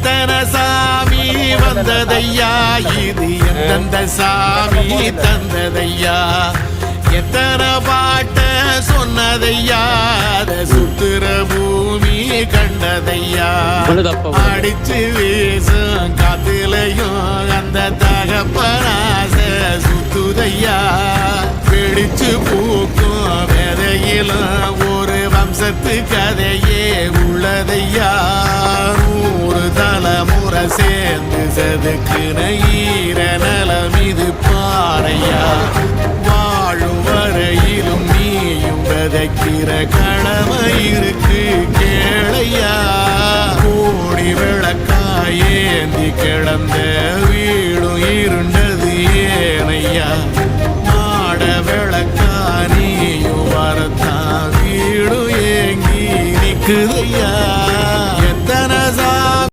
எத்தனை சாமி வந்ததையா, இது எந்தெந்த சாமி தந்ததையா, எத்தனை பாட்ட சொன்னதையா, அத சுத்துற பூமி கண்டதையா, அடிச்சு வீசும் காத்துலையும் அந்த தகப்பனாச சுத்துதையா, பிடிச்சு பூக்கும் விதையிலும் ஒரு வம்சத்து கதையே உள்ளதையா, 100 தலைமுறை சேர்ந்து செதுக்குன ஈர நலம் இது பாறையா, வாழும் வரையிலும் நீயும் விதைக்கிற கடமை இருக்கு கேளையா, கோடி விளக்காயேந்தி கிடந்த வீடும் இருண்டது ஏனையா, மாட விளக்கா நீயும் வரத்தான் வீடும் ஏங்கி நிற்குது